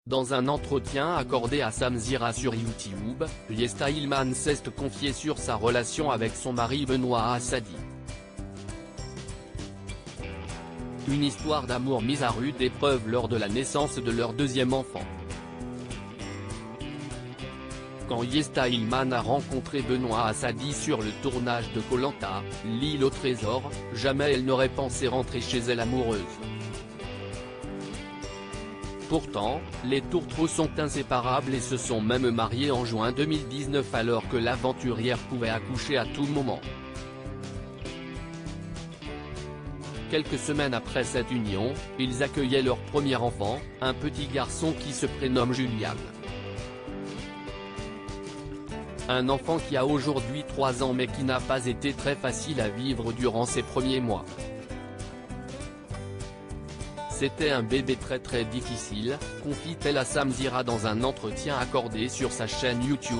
Dans un entretien accordé à Samzira sur YouTube, Yesta Ilman s'est confiée sur sa relation avec son mari Benoît Assadi. Une histoire d'amour mise à rude épreuve lors de la naissance de leur deuxième enfant. Quand Yesta Ilman a rencontré Benoît Assadi sur le tournage de Koh Lanta, l'île au trésor, jamais elle n'aurait pensé rentrer chez elle amoureuse. Pourtant, les tourtereaux sont inséparables et se sont même mariés en juin 2019 alors que l'aventurière pouvait accoucher à tout moment. Quelques semaines après cette union, ils accueillaient leur premier enfant, un petit garçon qui se prénomme Julian. Un enfant qui a aujourd'hui 3 ans mais qui n'a pas été très facile à vivre durant ses premiers mois. C'était un bébé très difficile, confie-t-elle à Samzira dans un entretien accordé sur sa chaîne YouTube.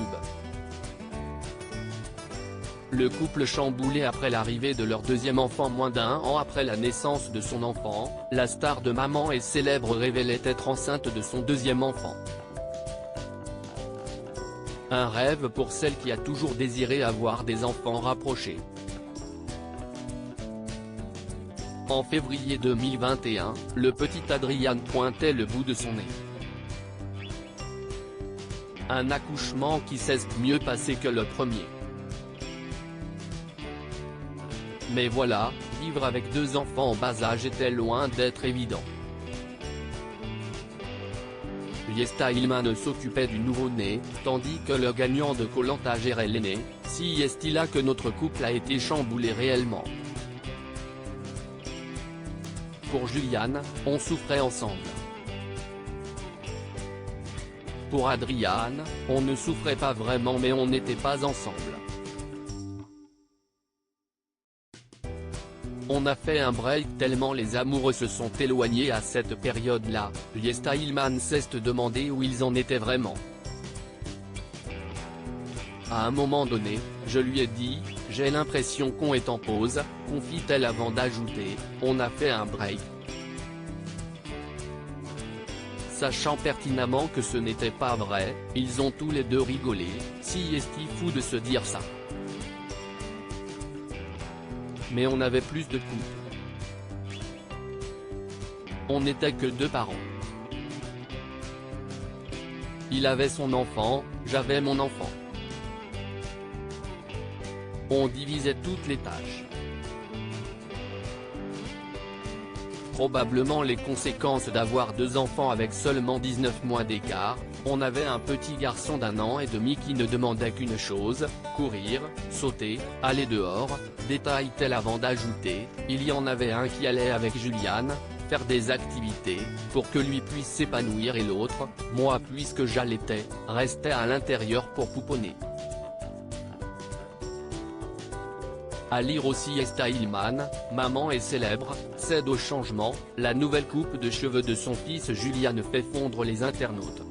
Le couple chamboulé après l'arrivée de leur deuxième enfant moins d'1 an après la naissance de son enfant, la star de Maman est célèbre révélait être enceinte de son deuxième enfant. Un rêve pour celle qui a toujours désiré avoir des enfants rapprochés. En février 2021, le petit Adrian pointait le bout de son nez. Un accouchement qui s'est mieux passé que le premier. Mais voilà, vivre avec 2 enfants en bas âge était loin d'être évident. Yesta Ilman s'occupait du nouveau-né, tandis que le gagnant de Koh Lanta gérait l'aîné. Si est-il là que notre couple a été chamboulé réellement. Pour Julian, on souffrait ensemble. Pour Adrian, on ne souffrait pas vraiment mais on n'était pas ensemble. On a fait un break tellement les amoureux se sont éloignés à cette période-là. Yesta Ilman s'est demandé où ils en étaient vraiment. À un moment donné, je lui ai dit, j'ai l'impression qu'on est en pause, confie-t-elle avant d'ajouter, on a fait un break. Sachant pertinemment que ce n'était pas vrai, ils ont tous les deux rigolé. Si est-il fou de se dire ça. Mais on avait plus de couple. On n'était que 2 parents. Il avait son enfant, j'avais mon enfant. On divisait toutes les tâches. Probablement les conséquences d'avoir 2 enfants avec seulement 19 mois d'écart, on avait un petit garçon d'1 an et demi qui ne demandait qu'une chose, courir, sauter, aller dehors, détaille-t-elle avant d'ajouter, il y en avait un qui allait avec Julian, faire des activités, pour que lui puisse s'épanouir et l'autre, moi puisque j'allaitais, restait à l'intérieur pour pouponner. À lire aussi Yesta Ilman, maman est célèbre, cède au changement, la nouvelle coupe de cheveux de son fils Julian fait fondre les internautes.